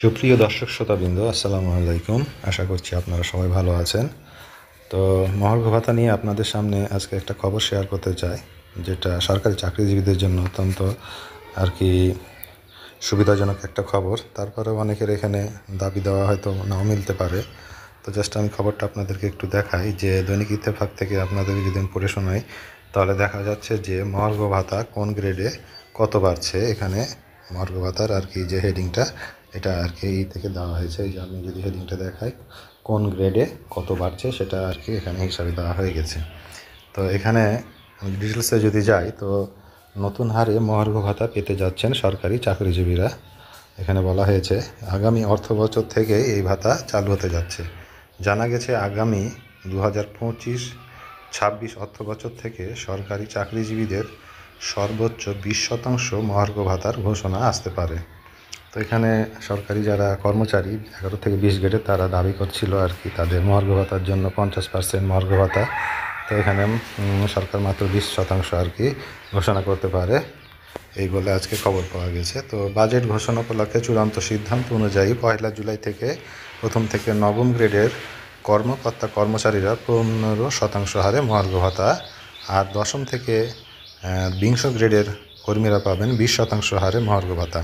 সুপ্রিয় দর্শক শ্রোতাবৃন্দ, আসসালামু আলাইকুম। আশা করছি আপনারা সবাই ভালো আছেন। তো মহার্ঘ ভাতা নিয়ে আপনাদের সামনে আজকে একটা খবর শেয়ার করতে চাই, যেটা সরকারি চাকরিজীবীদের জন্য অত্যন্ত আর কি সুবিধাজনক একটা খবর। তারপরেও অনেকের এখানে দাবি দেওয়া হয়তো নাও মিলতে পারে। তো জাস্ট আমি খবরটা আপনাদেরকে একটু দেখাই যে দৈনিক ইত্তেফাক থেকে আপনাদেরকে যদি আমি পড়ে শোনাই, তাহলে দেখা যাচ্ছে যে মহার্ঘ ভাতা কোন গ্রেডে কত বাড়ছে। এখানে মহার্ঘ ভাতার আর কি যে হেডিংটা, এটা আর কি এই থেকে দেওয়া হয়েছে। এই যে আমি যদি হেডিংটা দেখাই, কোন গ্রেডে কত বাড়ছে সেটা আর কি এখানে হিসাবে দেওয়া হয়ে গেছে। তো এখানে ডিটেলসে যদি যাই, তো নতুন হারে মহার্ঘ ভাতা পেতে যাচ্ছেন সরকারি চাকরিজীবীরা। এখানে বলা হয়েছে আগামী অর্থবছর থেকে এই ভাতা চালু হতে যাচ্ছে। জানা গেছে আগামী 2025-26 অর্থবছর থেকে সরকারি চাকরিজীবীদের সর্বোচ্চ 20% মহার্ঘ ভাতার ঘোষণা আসতে পারে। তো এখানে সরকারি যারা কর্মচারী 11 থেকে 20 গ্রেডে, তারা দাবি করছিল আর কি তাদের মহার্ঘ ভাতার জন্য 50% মহার্ঘ ভাতা। তো এখানে সরকার মাত্র 20% আর কি ঘোষণা করতে পারে, এই বলে আজকে খবর পাওয়া গেছে। তো বাজেট ঘোষণা উপলক্ষে চূড়ান্ত সিদ্ধান্ত অনুযায়ী 1 জুলাই থেকে প্রথম থেকে নবম গ্রেডের কর্মকর্তা কর্মচারীরা 15% হারে মহার্ঘ ভাতা, আর দশম থেকে 20 গ্রেডের কর্মীরা পাবেন 20% হারে মহার্ঘ ভাতা।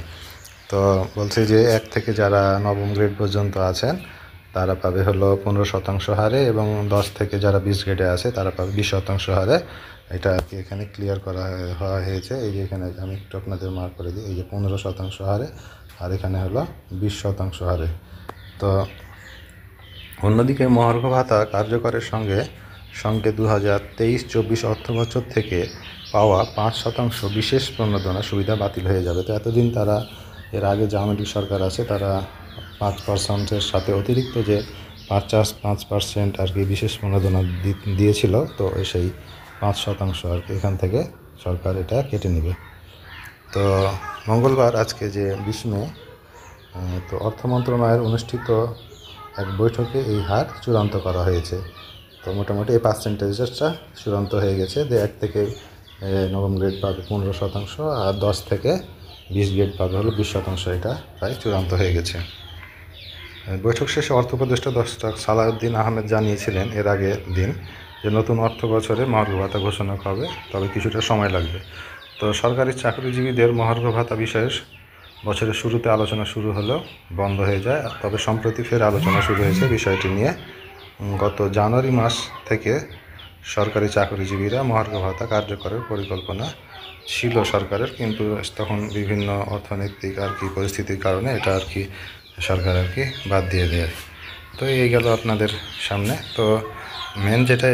তো বলছে যে 1 থেকে যারা নবম গ্রেড পর্যন্ত আছেন তারা পাবে হলো 15% হারে, এবং 10 থেকে যারা 20 গ্রেডে আছে তারা পাবে 20% হারে। এটা আর কি এখানে ক্লিয়ার করা হয়েছে। এই যে এখানে আমি একটু আপনাদের মার্ক করে দিই, এই যে 15% হারে, আর এখানে হলো 20% হারে। তো অন্যদিকে মহার্ঘ ভাতা কার্যকরের সঙ্গে সঙ্গে 2023-24 অর্থবছর থেকে পাওয়া 5% বিশেষ প্রণোদনা সুবিধা বাতিল হয়ে যাবে। তো এতদিন তারা, এর আগে যে আওয়ামী লীগ সরকার আছে, তারা 5%-এর সাথে অতিরিক্ত যে 5% আর কি বিশেষ প্রণোদনা দিয়েছিল, তো সেই 5% আর কি এখান থেকে সরকার এটা কেটে নেবে। তো মঙ্গলবার আজকে যে 20 মে, তো অর্থ মন্ত্রণালয়ের অনুষ্ঠিত এক বৈঠকে এই হার চূড়ান্ত করা হয়েছে। তো মোটামুটি এই পার্সেন্টেজটা চূড়ান্ত হয়ে গেছে যে 1 থেকে নবম গ্রেড পাবে 15%, আর 10 থেকে 20 গ্রেড পাবে হলো 20%। এটা প্রায় চূড়ান্ত হয়ে গেছে। বৈঠক শেষে অর্থ উপদেষ্টা ডক্টর সালাউদ্দিন আহমেদ জানিয়েছিলেন এর আগের দিন যে নতুন অর্থ বছরে মহার্ঘ ভাতা ঘোষণা হবে, তবে কিছুটা সময় লাগবে। তো সরকারি চাকরিজীবীদের মহার্ঘ ভাতা বিষয়ে বছরের শুরুতে আলোচনা শুরু হলেও বন্ধ হয়ে যায়, তবে সম্প্রতি ফের আলোচনা শুরু হয়েছে বিষয়টি নিয়ে। গত জানুয়ারি মাস থেকে সরকারি চাকরিজীবীরা মহার্ঘ ভাতা কার্যকরের পরিকল্পনা ছিল সরকারের, কিন্তু তখন বিভিন্ন অর্থনৈতিক আর কি পরিস্থিতির কারণে এটা আর কি সরকার আর কি বাদ দিয়ে দেয়। তো এই গেল আপনাদের সামনে। তো মেন যেটা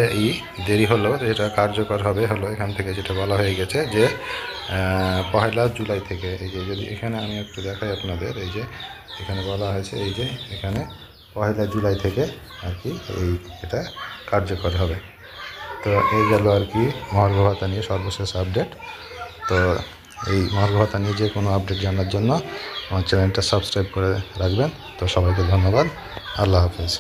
দেরি হলো, যেটা কার্যকর হবে হলো এখান থেকে যেটা বলা হয়ে গেছে যে 1 জুলাই থেকে, এই যে যদি এখানে আমি একটু দেখাই আপনাদের, এই যে এখানে বলা হয়েছে, এই যে এখানে 1 জুলাই থেকে আর কি এটা কার্যকর হবে। তো এই গেল আর কি মহার্ঘ ভাতা নিয়ে সর্বশেষ আপডেট। তো এই মহার্ঘ ভাতা নিয়ে যে কোনো আপডেট জানার জন্য আমার চ্যানেলটা সাবস্ক্রাইব করে রাখবেন। তো সবাইকে ধন্যবাদ। আল্লাহ হাফেজ।